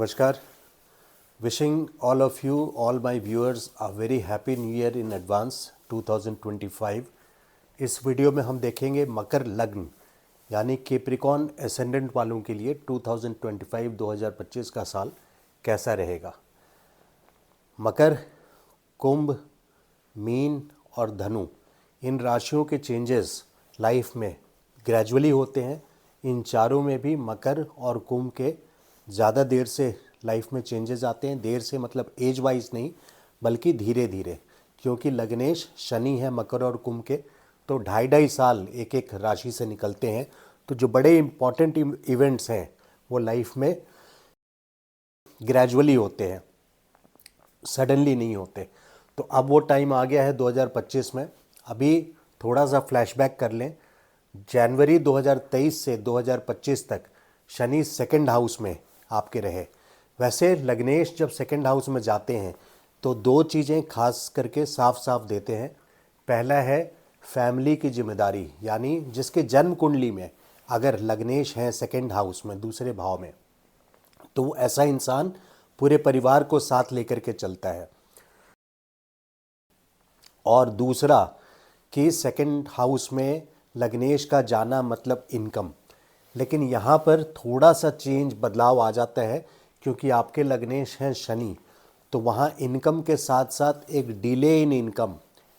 नमस्कार। Wishing all of you, all my viewers, a very happy new year in advance 2025। इस video में हम देखेंगे मकर लग्न यानी कैप्रिकॉर्न एसेंडेंट वालों के लिए 2025 का साल कैसा रहेगा। मकर, कुंभ, मीन और धनु, इन राशियों के चेंजेस लाइफ में ग्रेजुअली होते हैं। इन चारों में भी मकर और कुंभ के ज़्यादा देर से लाइफ में चेंजेस आते हैं। देर से मतलब एज वाइज नहीं, बल्कि धीरे धीरे, क्योंकि लग्नेश शनि है मकर और कुंभ के, तो 2.5 एक एक राशि से निकलते हैं। तो जो बड़े इम्पॉर्टेंट इवेंट्स हैं वो लाइफ में ग्रेजुअली होते हैं, सडनली नहीं होते। तो अब वो टाइम आ गया है 2025 में। अभी थोड़ा सा फ्लैशबैक कर लें। जनवरी 2023 से 2025 तक शनि सेकंड हाउस में आपके रहे। वैसे लग्नेश जब सेकंड हाउस में जाते हैं तो दो चीज़ें खास करके साफ साफ देते हैं। पहला है फैमिली की जिम्मेदारी, यानी जिसके जन्म कुंडली में अगर लग्नेश है सेकंड हाउस में, दूसरे भाव में, तो वो ऐसा इंसान पूरे परिवार को साथ लेकर के चलता है। और दूसरा कि सेकंड हाउस में लग्नेश का जाना मतलब इनकम। लेकिन यहाँ पर थोड़ा सा चेंज, बदलाव आ जाता है, क्योंकि आपके लग्नेश हैं शनि, तो वहाँ इनकम के साथ साथ एक डिले इन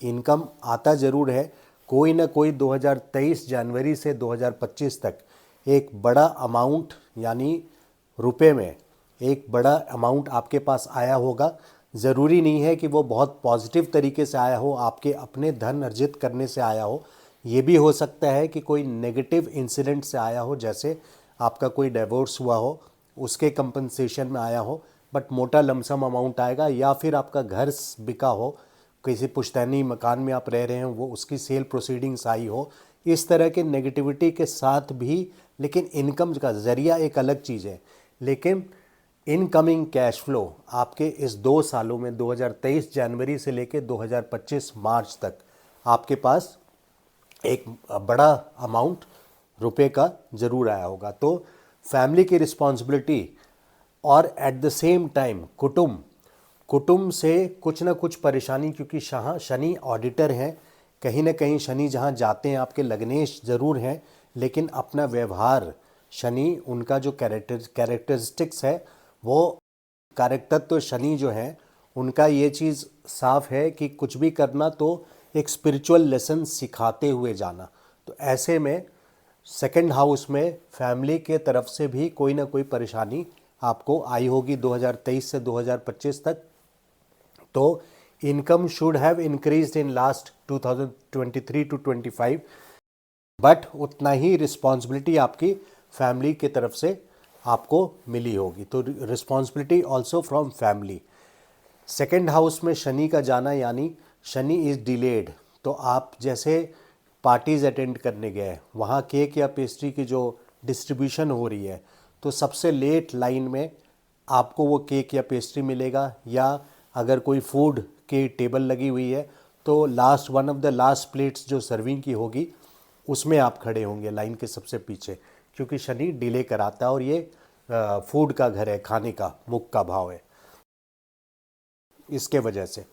इनकम आता ज़रूर है। कोई ना कोई 2023 जनवरी से 2025 तक एक बड़ा अमाउंट, यानी रुपए में एक बड़ा अमाउंट आपके पास आया होगा। ज़रूरी नहीं है कि वो बहुत पॉजिटिव तरीके से आया हो, आपके अपने धन अर्जित करने से आया हो। ये भी हो सकता है कि कोई नेगेटिव इंसिडेंट से आया हो, जैसे आपका कोई डिवोर्स हुआ हो, उसके कंपनसेशन में आया हो, बट मोटा लमसम अमाउंट आएगा। या फिर आपका घर बिका हो, किसी पुश्तैनी मकान में आप रह रहे हैं, वो उसकी सेल प्रोसीडिंग्स आई हो। इस तरह के नेगेटिविटी के साथ भी, लेकिन इनकम का ज़रिया एक अलग चीज़ है। लेकिन इनकमिंग कैश फ्लो आपके इस 2 सालों में 2023 जनवरी से लेकर 2025 मार्च तक आपके पास एक बड़ा अमाउंट रुपए का ज़रूर आया होगा। तो फैमिली की रिस्पॉन्सिबिलिटी और एट द सेम टाइम कुटुंब से कुछ ना कुछ परेशानी, क्योंकि शनि ऑडिटर हैं। कहीं ना कहीं शनि जहाँ जाते हैं, आपके लग्नेश ज़रूर हैं, लेकिन अपना व्यवहार, शनि उनका जो कैरेक्टरिस्टिक्स है, वो कैरेक्टर, तो शनि जो है उनका ये चीज़ साफ है कि कुछ भी करना तो एक स्पिरिचुअल लेसन सिखाते हुए जाना। तो ऐसे में सेकंड हाउस में फैमिली के तरफ से भी कोई ना कोई परेशानी आपको आई होगी 2023 से 2025 तक। तो income should have increased in last 2023 to 25, but उतना ही रिस्पॉन्सिबिलिटी आपकी फैमिली की तरफ से आपको मिली होगी। तो responsibility also from family. Second house में शनि का जाना, यानी शनि इज़ डिलेड। तो आप जैसे पार्टीज़ अटेंड करने गए, वहाँ केक या पेस्ट्री की जो डिस्ट्रीब्यूशन हो रही है, तो सबसे लेट लाइन में आपको वो केक या पेस्ट्री मिलेगा। या अगर कोई फूड की टेबल लगी हुई है, तो last one of the last plates जो सर्विंग की होगी, उसमें आप खड़े होंगे लाइन के सबसे पीछे, क्योंकि शनि डिले कराता है और ये फूड का घर है, खाने का मुख का भाव है। इसके वजह से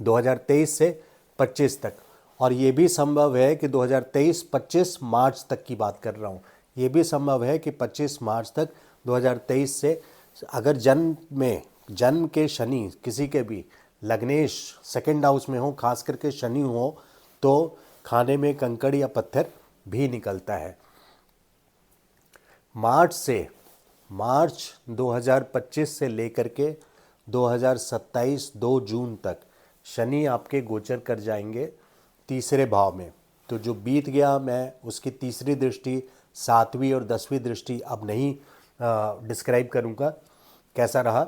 2023 से 25 तक, और ये भी संभव है कि 2023-25 मार्च तक की बात कर रहा हूँ, ये भी संभव है कि 25 मार्च तक 2023 से, अगर जन्म के शनि किसी के भी लग्नेश सेकंड हाउस में हो, खास करके शनि हो, तो खाने में कंकड़ या पत्थर भी निकलता है। मार्च 2025 से लेकर के 2027 2 जून तक शनि आपके गोचर कर जाएंगे तीसरे भाव में। तो जो बीत गया, मैं उसकी तीसरी दृष्टि, 7वीं और 10वीं दृष्टि अब नहीं डिस्क्राइब करूँगा कैसा रहा,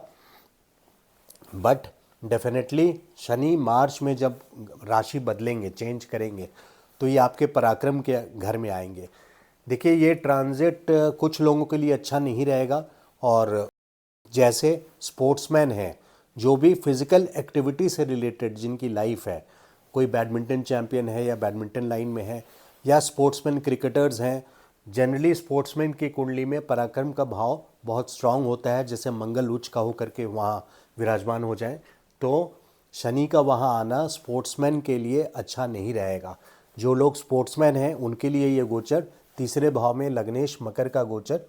बट डेफिनेटली शनि मार्च में जब राशि बदलेंगे, चेंज करेंगे, तो ये आपके पराक्रम के घर में आएंगे। देखिए, ये ट्रांजिट कुछ लोगों के लिए अच्छा नहीं रहेगा। और जैसे स्पोर्ट्समैन हैं, जो भी फिज़िकल एक्टिविटी से रिलेटेड जिनकी लाइफ है, कोई बैडमिंटन चैम्पियन है या बैडमिंटन लाइन में है, या स्पोर्ट्समैन क्रिकेटर्स हैं जनरली स्पोर्ट्समैन की कुंडली में पराक्रम का भाव बहुत स्ट्रांग होता है, जैसे मंगल उच्च का होकर के वहाँ विराजमान हो जाए, तो शनि का वहाँ आना स्पोर्ट्समैन के लिए अच्छा नहीं रहेगा। जो लोग स्पोर्ट्समैन हैं उनके लिए ये गोचर तीसरे भाव में लग्नेश मकर का गोचर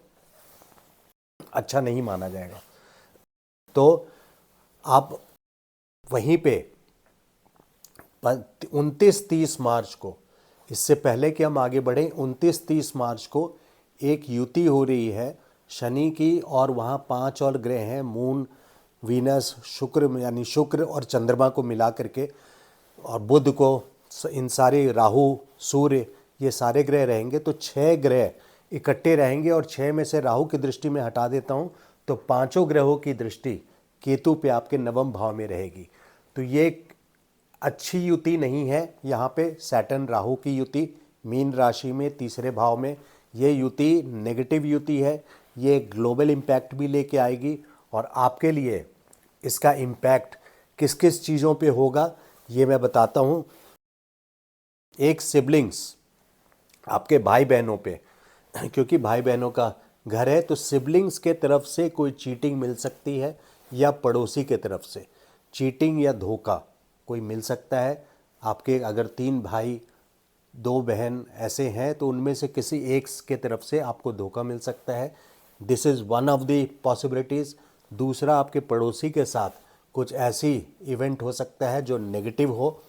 अच्छा नहीं माना जाएगा। तो आप वहीं पे 29-30 मार्च को, इससे पहले कि हम आगे बढ़ें, 29-30 मार्च को एक युति हो रही है शनि की, और वहाँ 5 और ग्रह हैं, मून, वीनस, शुक्र, यानी शुक्र और चंद्रमा को मिला करके, और बुध को, इन सारे, राहु, सूर्य, ये सारे ग्रह रहेंगे। तो 6 ग्रह इकट्ठे रहेंगे, और 6 में से राहु की दृष्टि में हटा देता हूँ तो 5 ग्रहों की दृष्टि केतु पे आपके नवम भाव में रहेगी। तो ये अच्छी युति नहीं है। यहाँ पे सैटर्न राहु की युति मीन राशि में तीसरे भाव में, ये युति नेगेटिव युति है। ये ग्लोबल इम्पैक्ट भी लेके आएगी, और आपके लिए इसका इम्पैक्ट किस किस चीज़ों पे होगा ये मैं बताता हूँ। एक, सिबलिंग्स, आपके भाई बहनों पे, क्योंकि भाई बहनों का घर है, तो सिबलिंग्स के तरफ से कोई चीटिंग मिल सकती है, या पड़ोसी के तरफ से चीटिंग या धोखा कोई मिल सकता है। आपके अगर 3 भाई 2 बहन ऐसे हैं तो उनमें से किसी एक के तरफ से आपको धोखा मिल सकता है। This is one of the possibilities. दूसरा, आपके पड़ोसी के साथ कुछ ऐसी इवेंट हो सकता है जो नेगेटिव हो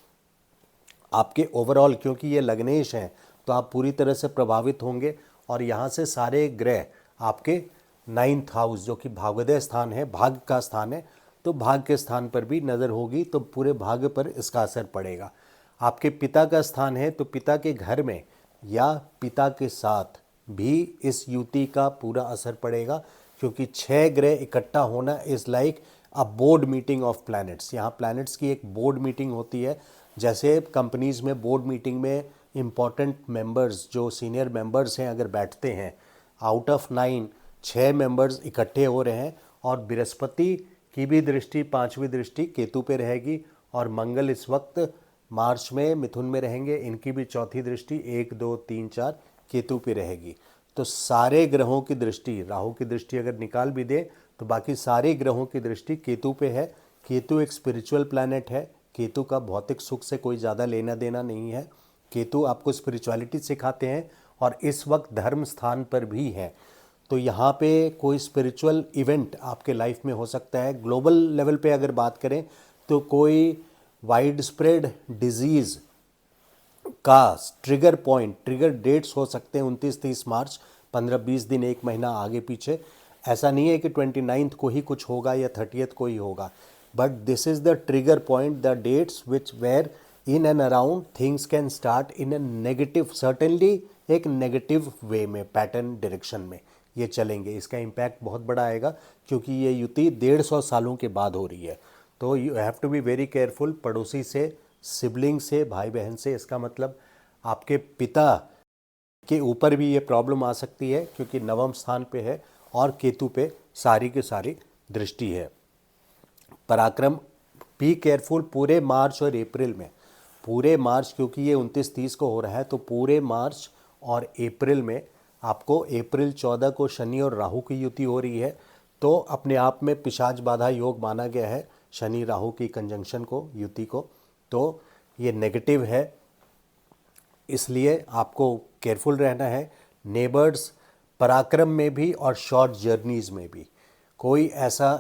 आपके ओवरऑल, क्योंकि ये लग्नेश हैं तो आप पूरी तरह से प्रभावित होंगे। और यहाँ से सारे ग्रह आपके 9th हाउस, जो कि भाग्योदय स्थान है, भाग्य का स्थान है, तो भाग्य के स्थान पर भी नज़र होगी, तो पूरे भाग्य पर इसका असर पड़ेगा। आपके पिता का स्थान है, तो पिता के घर में या पिता के साथ भी इस युति का पूरा असर पड़ेगा, क्योंकि 6 ग्रह इकट्ठा होना is like a board meeting of planets. यहाँ प्लैनेट्स की एक बोर्ड मीटिंग होती है, जैसे कंपनीज़ में बोर्ड मीटिंग में इम्पॉर्टेंट मेंबर्स, जो सीनियर मेंबर्स हैं, अगर बैठते हैं, आउट ऑफ 9 6 मेंबर्स इकट्ठे हो रहे हैं, और बृहस्पति की भी दृष्टि, 5वीं दृष्टि केतु पे रहेगी, और मंगल इस वक्त मार्च में मिथुन में रहेंगे, इनकी भी 4थी दृष्टि 1 2 3 4 केतु पे रहेगी। तो सारे ग्रहों की दृष्टि, राहु की दृष्टि अगर निकाल भी दे तो बाकी सारे ग्रहों की दृष्टि केतु पे है। केतु एक स्पिरिचुअल प्लैनेट है। केतु का भौतिक सुख से कोई ज़्यादा लेना देना नहीं है। केतु आपको स्पिरिचुअलिटी सिखाते हैं, और इस वक्त धर्म स्थान पर भी है। तो यहाँ पे कोई स्पिरिचुअल इवेंट आपके लाइफ में हो सकता है। ग्लोबल लेवल पे अगर बात करें तो कोई वाइड स्प्रेड डिजीज़ का ट्रिगर पॉइंट, ट्रिगर डेट्स हो सकते हैं 29-30 मार्च, 15-20 दिन, 1 महीना आगे पीछे। ऐसा नहीं है कि 29th को ही कुछ होगा या 30th को ही होगा, but this is the trigger point, the dates which were in and around things can start in a negative, certainly एक नेगेटिव वे में, पैटर्न डायरेक्शन में ये चलेंगे। इसका इम्पैक्ट बहुत बड़ा आएगा, क्योंकि ये युति 150 सालों के बाद हो रही है। तो you have to be very careful पड़ोसी से, सिबलिंग से, भाई बहन से। इसका मतलब आपके पिता के ऊपर भी ये प्रॉब्लम आ सकती है, क्योंकि नवम स्थान पे है और केतु पे सारी की सारी दृष्टि है। पराक्रम, बी केयरफुल पूरे मार्च और अप्रैल में, पूरे मार्च, क्योंकि ये 29-30 को हो रहा है, तो पूरे मार्च और अप्रैल में आपको, अप्रैल 14 को शनि और राहु की युति हो रही है, तो अपने आप में पिशाच बाधा योग माना गया है शनि राहु की कंजंक्शन को, युति को। तो ये नेगेटिव है, इसलिए आपको केयरफुल रहना है। नेबर्स, पराक्रम में भी और शॉर्ट जर्नीज़ में भी कोई ऐसा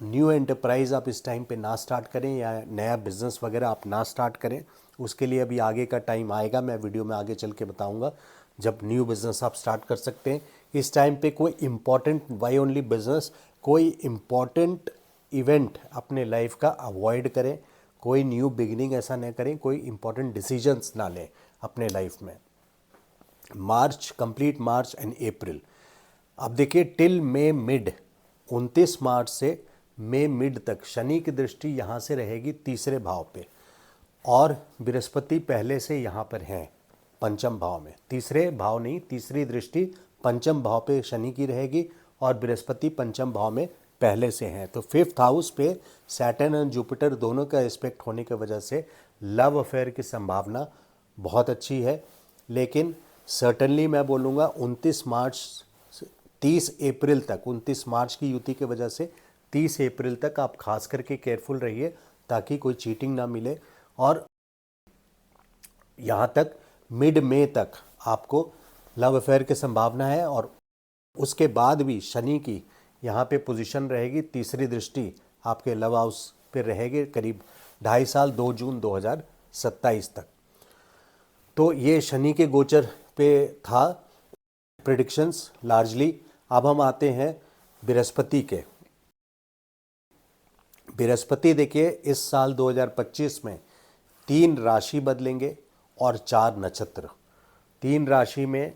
न्यू एंटरप्राइज़ आप इस टाइम पे ना स्टार्ट करें, या नया बिज़नेस वगैरह आप ना स्टार्ट करें। उसके लिए अभी आगे का टाइम आएगा, मैं वीडियो में आगे चल के बताऊंगा जब न्यू बिज़नेस आप स्टार्ट कर सकते हैं। इस टाइम पे कोई इम्पॉर्टेंट, वाई ओनली बिज़नेस, कोई इम्पॉर्टेंट इवेंट अपने लाइफ का अवॉइड करें, कोई न्यू बिगिनिंग ऐसा न करें, कोई इम्पॉर्टेंट डिसीजंस ना लें अपने लाइफ में। मार्च, कंप्लीट मार्च एंड अप्रैल। अब देखिए टिल मे मिड, 29 मार्च से मई मिड तक शनि की दृष्टि यहाँ से रहेगी तीसरे भाव पे, और बृहस्पति पहले से यहाँ पर हैं पंचम भाव में। तीसरे भाव नहीं, तीसरी दृष्टि पंचम भाव पे शनि की रहेगी, और बृहस्पति पंचम भाव में पहले से हैं। तो 5th हाउस पे सैटर्न और जुपिटर दोनों का एस्पेक्ट होने की वजह से लव अफेयर की संभावना बहुत अच्छी है। लेकिन सर्टनली मैं बोलूँगा 29 मार्च 30 अप्रैल तक, 29 मार्च की युति की वजह से 30 अप्रैल तक आप खास करके केयरफुल रहिए ताकि कोई चीटिंग ना मिले। और यहाँ तक मिड मई तक आपको लव अफेयर की संभावना है। और उसके बाद भी शनि की यहाँ पे पोजीशन रहेगी, तीसरी दृष्टि आपके लव हाउस पे रहेगी करीब 2.5 साल, 2 जून 2027 तक। तो ये शनि के गोचर पे था प्रिडिक्शंस लार्जली। अब हम आते हैं बृहस्पति के। बृहस्पति देखिए इस साल 2025 में 3 राशि बदलेंगे और 4 नक्षत्र। 3 राशि में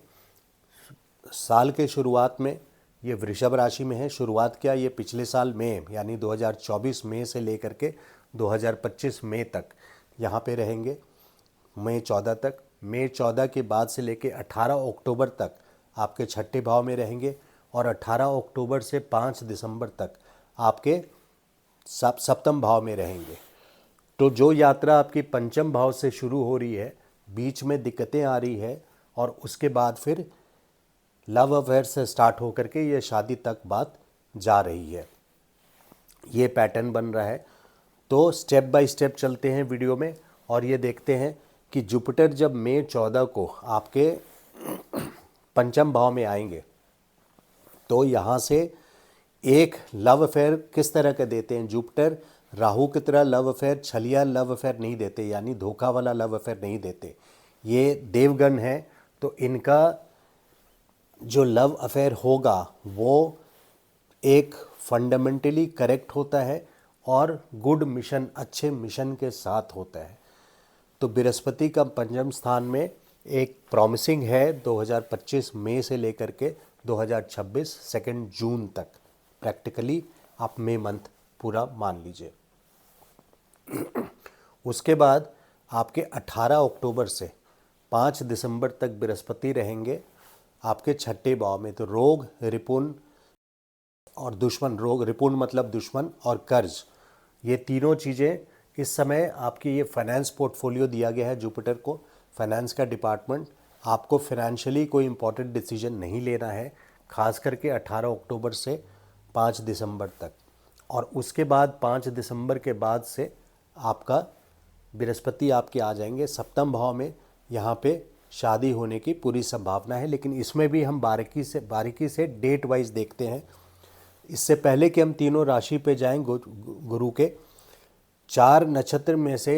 साल के शुरुआत में ये वृषभ राशि में है। शुरुआत क्या, ये पिछले साल मई यानी 2024 मई से लेकर के 2025 मई तक यहाँ पे रहेंगे, मई 14 तक। मई 14 के बाद से लेके 18 अक्टूबर तक आपके छठे भाव में रहेंगे और 18 अक्टूबर से 5 दिसंबर तक आपके सप्तम भाव में रहेंगे। तो जो यात्रा आपकी पंचम भाव से शुरू हो रही है, बीच में दिक्कतें आ रही है और उसके बाद फिर लव अफेयर से स्टार्ट होकर के ये शादी तक बात जा रही है, ये पैटर्न बन रहा है। तो स्टेप बाय स्टेप चलते हैं वीडियो में और ये देखते हैं कि जुपिटर जब मई 14 को आपके पंचम भाव में आएंगे तो यहाँ से एक लव अफेयर किस तरह के देते हैं। जुपिटर राहु की तरह लव अफेयर, छलिया लव अफेयर नहीं देते, यानी धोखा वाला लव अफेयर नहीं देते। ये देवगण है, तो इनका जो लव अफेयर होगा वो एक फंडामेंटली करेक्ट होता है और गुड मिशन, अच्छे मिशन के साथ होता है। तो बृहस्पति का पंचम स्थान में एक प्रॉमिसिंग है 2025 मई से लेकर के 2026 2 जून तक। प्रैक्टिकली आप मई मंथ पूरा मान लीजिए। उसके बाद आपके 18 अक्टूबर से 5 दिसंबर तक बृहस्पति रहेंगे आपके छठे भाव में। तो रोग, रिपुण और दुश्मन, रोग रिपुण मतलब दुश्मन और कर्ज, ये तीनों चीज़ें इस समय आपकी, ये फाइनेंस पोर्टफोलियो दिया गया है जुपिटर को, फाइनेंस का डिपार्टमेंट। आपको फाइनेंशियली कोई इंपॉर्टेंट डिसीजन नहीं लेना है, खास करके 18 अक्टूबर से 5 दिसंबर तक। और उसके बाद 5 दिसंबर के बाद से आपका बृहस्पति आपके आ जाएंगे सप्तम भाव में। यहाँ पे शादी होने की पूरी संभावना है, लेकिन इसमें भी हम बारीकी से डेट वाइज देखते हैं। इससे पहले कि हम तीनों राशि पे जाएं, गुरु के 4 नक्षत्र में से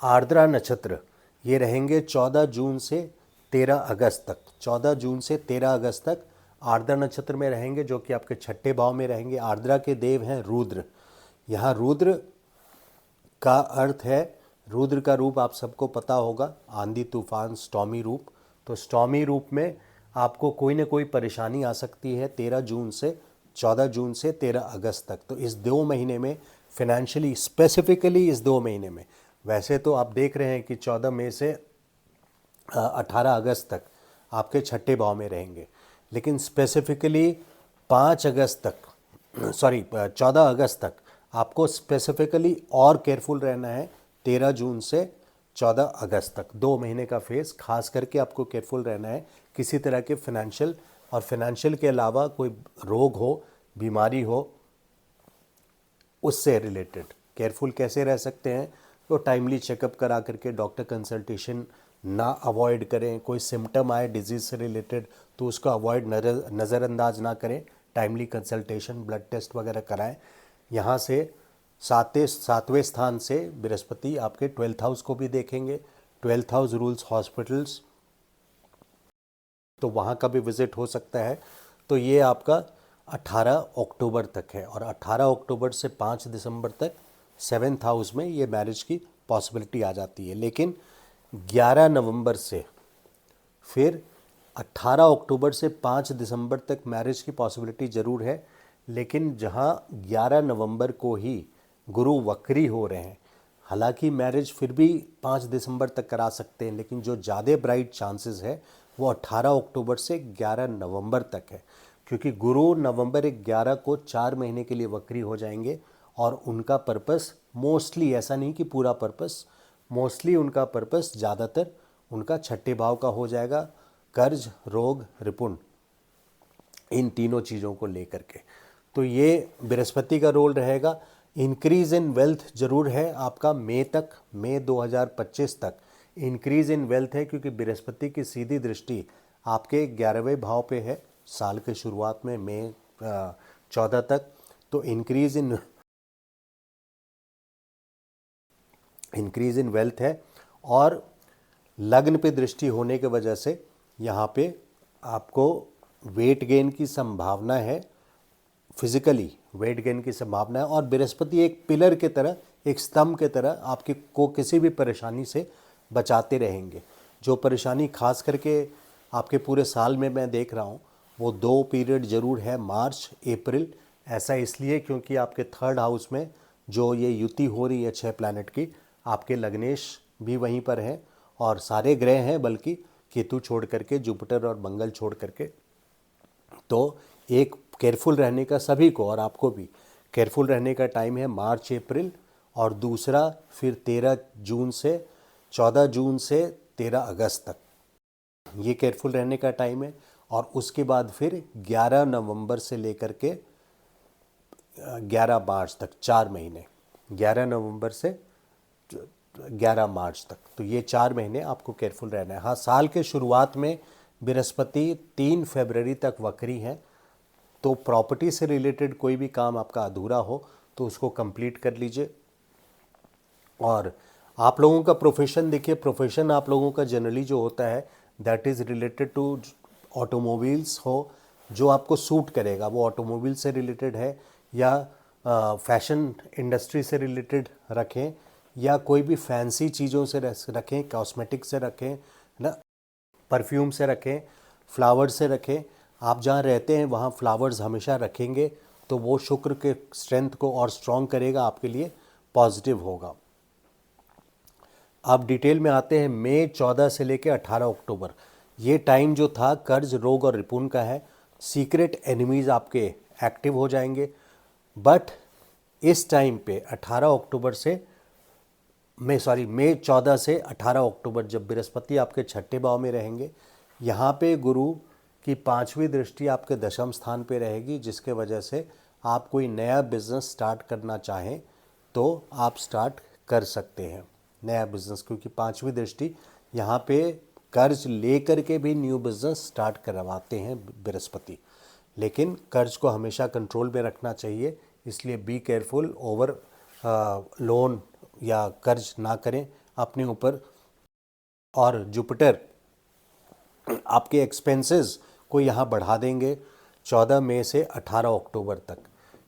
आर्द्रा नक्षत्र ये रहेंगे 14 जून से 13 अगस्त तक। 14 जून से 13 अगस्त तक आर्द्रा नक्षत्र में रहेंगे, जो कि आपके छठे भाव में रहेंगे। आर्द्रा के देव हैं रुद्र। यहाँ रुद्र का अर्थ है, रुद्र का रूप आप सबको पता होगा, आंधी तूफान, स्टॉर्मी रूप। तो स्टॉर्मी रूप में आपको कोई ना कोई परेशानी आ सकती है 14 जून से 13 अगस्त तक। तो इस 2 महीने में फिनेंशियली, स्पेसिफिकली इस 2 महीने में, वैसे तो आप देख रहे हैं कि 14 मई से 18 अगस्त तक आपके छठे भाव में रहेंगे, लेकिन स्पेसिफिकली 14 अगस्त तक आपको स्पेसिफिकली और केयरफुल रहना है। 13 जून से 14 अगस्त तक 2 महीने का फेस खास करके आपको केयरफुल रहना है। किसी तरह के फाइनेंशियल और फाइनेंशियल के अलावा कोई रोग हो, बीमारी हो, उससे रिलेटेड केयरफुल कैसे रह सकते हैं। तो टाइमली चेकअप करा करके डॉक्टर कंसल्टेशन ना अवॉइड करें। कोई सिम्टम आए डिजीज़ से रिलेटेड तो उसको अवॉइड, नज़रअंदाज ना करें। टाइमली कंसल्टेशन, ब्लड टेस्ट वगैरह कराएं। यहाँ से 7वें स्थान से बृहस्पति आपके 12th हाउस को भी देखेंगे। 12th हाउस रूल्स हॉस्पिटल्स, तो वहाँ का भी विजिट हो सकता है। तो ये आपका 18 अक्टूबर तक है और 18 अक्टूबर से 5 दिसंबर तक 7th हाउस में ये मैरिज की पॉसिबिलिटी आ जाती है। लेकिन 11 नवंबर से फिर 18 अक्टूबर से 5 दिसंबर तक मैरिज की पॉसिबिलिटी ज़रूर है, लेकिन जहां 11 नवंबर को ही गुरु वक्री हो रहे हैं, हालांकि मैरिज फिर भी 5 दिसंबर तक करा सकते हैं, लेकिन जो ज़्यादा ब्राइट चांसेस है वो 18 अक्टूबर से 11 नवंबर तक है, क्योंकि गुरु नवंबर 11 को 4 महीने के लिए वक्री हो जाएंगे और उनका पर्पस मोस्टली, ऐसा नहीं कि पूरा पर्पस, मोस्टली उनका पर्पस ज़्यादातर उनका छठे भाव का हो जाएगा। कर्ज, रोग, रिपुण, इन तीनों चीज़ों को लेकर के। तो ये बृहस्पति का रोल रहेगा। इंक्रीज इन वेल्थ जरूर है आपका मई तक, मई 2025 तक इंक्रीज इन वेल्थ है, क्योंकि बृहस्पति की सीधी दृष्टि आपके 11वें भाव पे है साल के शुरुआत में मई 14 तक। तो इंक्रीज इन वेल्थ है, और लग्न पे दृष्टि होने की वजह से यहाँ पे आपको वेट गेन की संभावना है, फिजिकली वेट गेन की संभावना है। और बृहस्पति एक पिलर के तरह, एक स्तंभ के तरह आपके को किसी भी परेशानी से बचाते रहेंगे। जो परेशानी खास करके आपके पूरे साल में मैं देख रहा हूँ, वो 2 पीरियड जरूर है, मार्च अप्रैल। ऐसा इसलिए क्योंकि आपके 3rd हाउस में जो ये युति हो रही है 6 प्लैनेट की, आपके लग्नेश भी वहीं पर हैं और सारे ग्रह हैं, बल्कि केतु छोड़ करके, जुपिटर और मंगल छोड़ करके। तो एक केयरफुल रहने का सभी को, और आपको भी केयरफुल रहने का टाइम है मार्च अप्रैल, और दूसरा फिर 14 जून से 13 अगस्त तक ये केयरफुल रहने का टाइम है। और उसके बाद फिर 11 नवंबर से लेकर के 11 मार्च तक 4 महीने, 11 नवंबर से 11 मार्च तक, तो ये 4 महीने आपको केयरफुल रहना है। हाँ, साल के शुरुआत में बृहस्पति 3 फरवरी तक वक्री हैं, तो प्रॉपर्टी से रिलेटेड कोई भी काम आपका अधूरा हो तो उसको कंप्लीट कर लीजिए। और आप लोगों का प्रोफेशन देखिए, प्रोफेशन आप लोगों का जनरली जो होता है that is related to automobiles हो, जो आपको सूट करेगा, वो ऑटोमोबाइल से रिलेटेड है या फैशन इंडस्ट्री से रिलेटेड रखें, या कोई भी फैंसी चीज़ों से रखें, कॉस्मेटिक से रखें ना, परफ्यूम से रखें, फ्लावर से रखें। आप जहाँ रहते हैं वहाँ फ्लावर्स हमेशा रखेंगे तो वो शुक्र के स्ट्रेंथ को और स्ट्रॉन्ग करेगा, आपके लिए पॉजिटिव होगा। अब डिटेल में आते हैं। मई 14 से लेकर 18 अक्टूबर ये टाइम जो था कर्ज, रोग और रिपुण का है। सीक्रेट एनिमीज आपके एक्टिव हो जाएंगे, बट इस टाइम पे 18 अक्टूबर से मई 14 से 18 अक्टूबर जब बृहस्पति आपके 6ठे भाव में रहेंगे, यहाँ पे गुरु की 5वीं दृष्टि आपके 10वें स्थान पे रहेगी, जिसके वजह से आप कोई नया बिजनेस स्टार्ट करना चाहें तो आप स्टार्ट कर सकते हैं नया बिजनेस, क्योंकि 5वीं दृष्टि यहाँ पे कर्ज लेकर के भी न्यू बिजनेस स्टार्ट करवाते हैं बृहस्पति। लेकिन कर्ज को हमेशा कंट्रोल में रखना चाहिए, इसलिए बी केयरफुल, ओवर लोन या कर्ज ना करें अपने ऊपर। और जुपिटर आपके एक्सपेंसेस को यहाँ बढ़ा देंगे 14 मई से 18 अक्टूबर तक,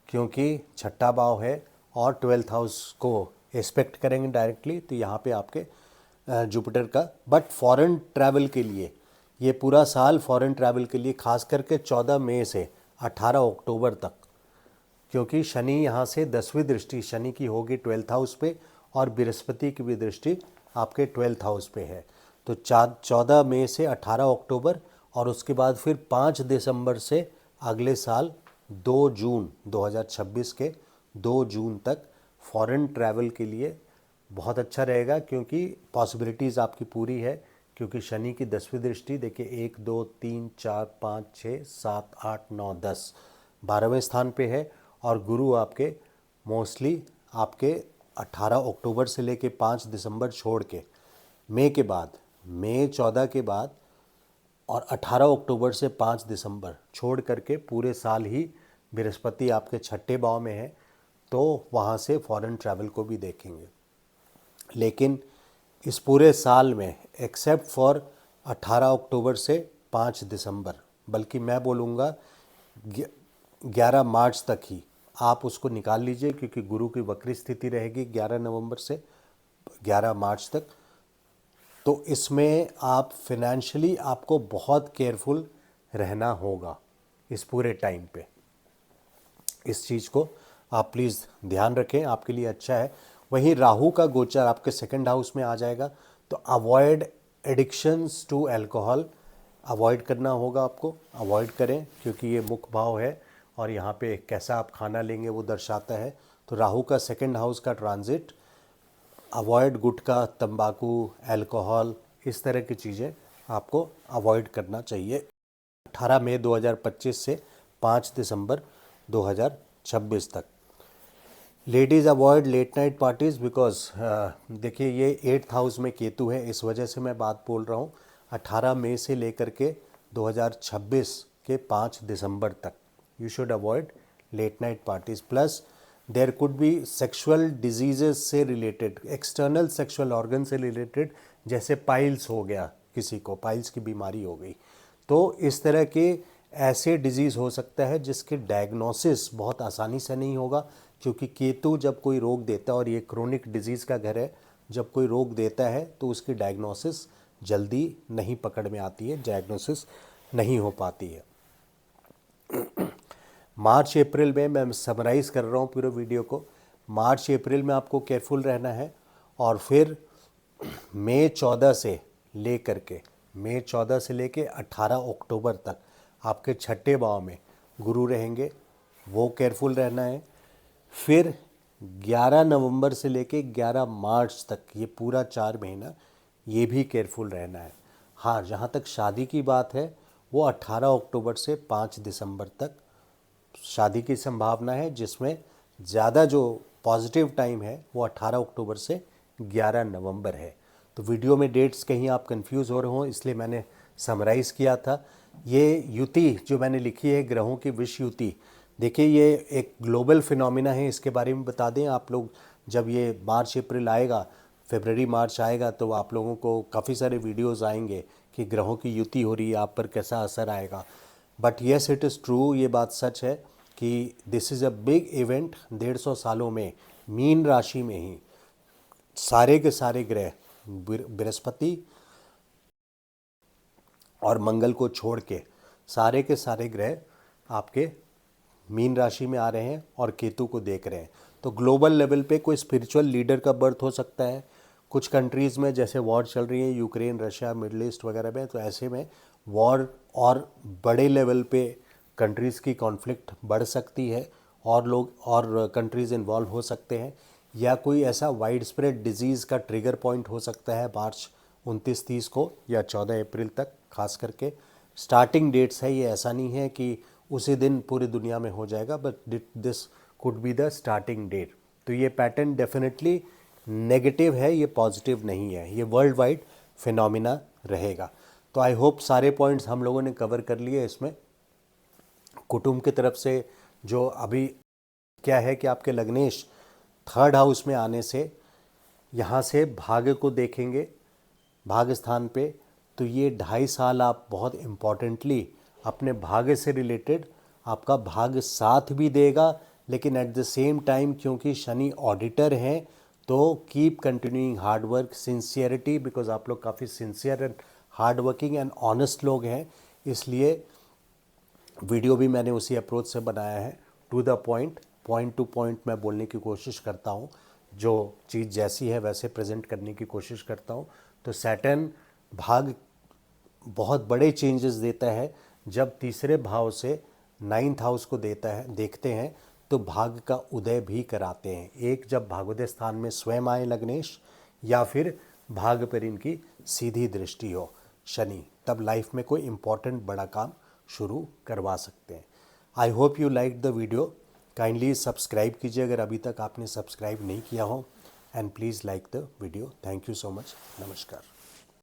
क्योंकि 6ठा भाव है और 12th हाउस को एक्सपेक्ट करेंगे डायरेक्टली, तो यहाँ पे आपके जुपिटर का। बट फॉरेन ट्रैवल के लिए ये पूरा साल, फॉरेन ट्रैवल के लिए खास करके 14 मई से 18 अक्टूबर तक, क्योंकि शनि यहाँ से 10वीं दृष्टि शनि की होगी 12th हाउस पे, और बृहस्पति की भी दृष्टि आपके 12th हाउस पे है। तो 14 मई से 18 अक्टूबर, और उसके बाद फिर 5 दिसंबर से अगले साल 2 जून 2026 के 2 जून तक फॉरेन ट्रैवल के लिए बहुत अच्छा रहेगा, क्योंकि पॉसिबिलिटीज़ आपकी पूरी है। क्योंकि शनि की 10वीं दृष्टि देखिए 1 2 3 4 5 6 7 8 9 10 12वें स्थान पे है, और गुरु आपके मोस्टली आपके 18 अक्टूबर से लेके 5 दिसंबर छोड़ के मई के बाद, मई 14 के बाद और 18 अक्टूबर से 5 दिसंबर छोड़ करके पूरे साल ही बृहस्पति आपके 6ठे भाव में है, तो वहाँ से फॉरेन ट्रैवल को भी देखेंगे। लेकिन इस पूरे साल में एक्सेप्ट फॉर 18 अक्टूबर से 5 दिसंबर, बल्कि मैं बोलूँगा 11 मार्च तक ही आप उसको निकाल लीजिए, क्योंकि गुरु की वक्री स्थिति रहेगी 11 नवंबर से 11 मार्च तक। तो इसमें आप फिनेंशियली आपको बहुत केयरफुल रहना होगा इस पूरे टाइम पे। इस चीज़ को आप प्लीज़ ध्यान रखें, आपके लिए अच्छा है। वहीं राहु का गोचर आपके 2nd हाउस में आ जाएगा, तो avoid addictions to alcohol, avoid करना होगा आपको, अवॉइड करें, क्योंकि ये मुख्य भाव है और यहाँ पे कैसा आप खाना लेंगे वो दर्शाता है। तो राहु का 2nd हाउस का ट्रांजिट, अवॉइड गुटखा, तंबाकू, अल्कोहल, इस तरह की चीज़ें आपको अवॉइड करना चाहिए 18 मई 2025 से 5 दिसंबर 2026 तक। Ladies avoid late night parties because देखिए ये 8th हाउस में केतु है, इस वजह से मैं बात बोल रहा हूँ। 18 मई से लेकर के 2026 के 5 दिसंबर तक you should avoid late night parties. Plus there could be sexual diseases से रिलेटेड, एक्सटर्नल सेक्सुअल ऑर्गन से रिलेटेड, जैसे पाइल्स हो गया, किसी को पाइल्स की बीमारी हो गई, तो इस तरह के ऐसे डिजीज़ हो सकता है जिसके डायग्नोसिस बहुत आसानी से नहीं होगा, क्योंकि केतु जब कोई रोग देता है, और ये क्रोनिक डिजीज़ का घर है, जब कोई रोग देता है तो उसकी डायग्नोसिस जल्दी नहीं पकड़ में आती है, डायग्नोसिस नहीं हो पाती है। मार्च अप्रैल में मैं समराइज़ कर रहा हूँ पूरे वीडियो को। मार्च अप्रैल में आपको केयरफुल रहना है, और फिर मई 14 से लेके 18 अक्टूबर तक आपके छठे भाव में गुरु रहेंगे, वो केयरफुल रहना है। फिर 11 नवंबर से लेके 11 मार्च तक ये पूरा 4 महीना ये भी केयरफुल रहना है। हाँ, जहाँ तक शादी की बात है वो 18 अक्टूबर से 5 दिसंबर तक शादी की संभावना है, जिसमें ज़्यादा जो पॉजिटिव टाइम है वो 18 अक्टूबर से 11 नवंबर है। तो वीडियो में डेट्स कहीं आप कंफ्यूज हो रहे हो, इसलिए मैंने समराइज़ किया था। ये युति जो मैंने लिखी है, ग्रहों की विष युति, देखिए ये एक ग्लोबल फिनोमिना है, इसके बारे में बता दें आप लोग। जब ये मार्च अप्रैल आएगा, फरवरी मार्च आएगा, तो आप लोगों को काफ़ी सारे वीडियोस आएंगे कि ग्रहों की युति हो रही है, आप पर कैसा असर आएगा। But yes, it is true, ये बात सच है कि this is a big event. 150 सालों में मीन राशि में ही सारे के सारे ग्रह, बृहस्पति और मंगल को छोड़ के सारे के सारे ग्रह आपके मीन राशि में आ रहे हैं और केतु को देख रहे हैं। तो ग्लोबल लेवल पे कोई स्पिरिचुअल लीडर का बर्थ हो सकता है। कुछ कंट्रीज़ में जैसे वॉर चल रही है, यूक्रेन, रशिया, मिडल ईस्ट वगैरह में, तो ऐसे में वॉर और बड़े लेवल पे कंट्रीज़ की कॉन्फ्लिक्ट बढ़ सकती है, और लोग और कंट्रीज़ इन्वॉल्व हो सकते हैं, या कोई ऐसा वाइड स्प्रेड डिजीज़ का ट्रिगर पॉइंट हो सकता है मार्च 29-30 को या 14 अप्रैल तक। खास करके स्टार्टिंग डेट्स है ये, ऐसा नहीं है कि उसी दिन पूरी दुनिया में हो जाएगा, but this could be the starting date. तो ये पैटर्न डेफिनेटली नेगेटिव है, ये पॉजिटिव नहीं है, ये वर्ल्ड वाइड फिनोमिना रहेगा। तो आई होप सारे पॉइंट्स हम लोगों ने कवर कर लिए इसमें। कुटुंब की तरफ से जो अभी क्या है कि आपके लग्नेश 3rd हाउस में आने से यहाँ से भाग्य को देखेंगे, भाग्य स्थान पे, तो ये 2.5 साल आप बहुत इम्पॉर्टेंटली अपने भाग्य से रिलेटेड, आपका भाग्य साथ भी देगा, लेकिन एट द सेम टाइम क्योंकि शनि ऑडिटर हैं, तो keep continuing hard work, sincerity, because आप लोग काफ़ी sincere and hard working and honest लोग हैं, इसलिए वीडियो भी मैंने उसी अप्रोच से बनाया है, to the point to point मैं बोलने की कोशिश करता हूँ, जो चीज़ जैसी है वैसे प्रेजेंट करने की कोशिश करता हूँ। तो सैटर्न भाग बहुत बड़े चेंजेस देता है, जब तीसरे भाव से 9th हाउस को देखते हैं, तो भाग्य का उदय भी कराते हैं। एक जब भाग्योदय स्थान में स्वयं आए लग्नेश, या फिर भाग्य पर इनकी सीधी दृष्टि हो शनि, तब लाइफ में कोई इम्पोर्टेंट बड़ा काम शुरू करवा सकते हैं। I hope you like the video. Kindly subscribe कीजिए अगर अभी तक आपने सब्सक्राइब नहीं किया हो, and please like the video. Thank you so much. नमस्कार।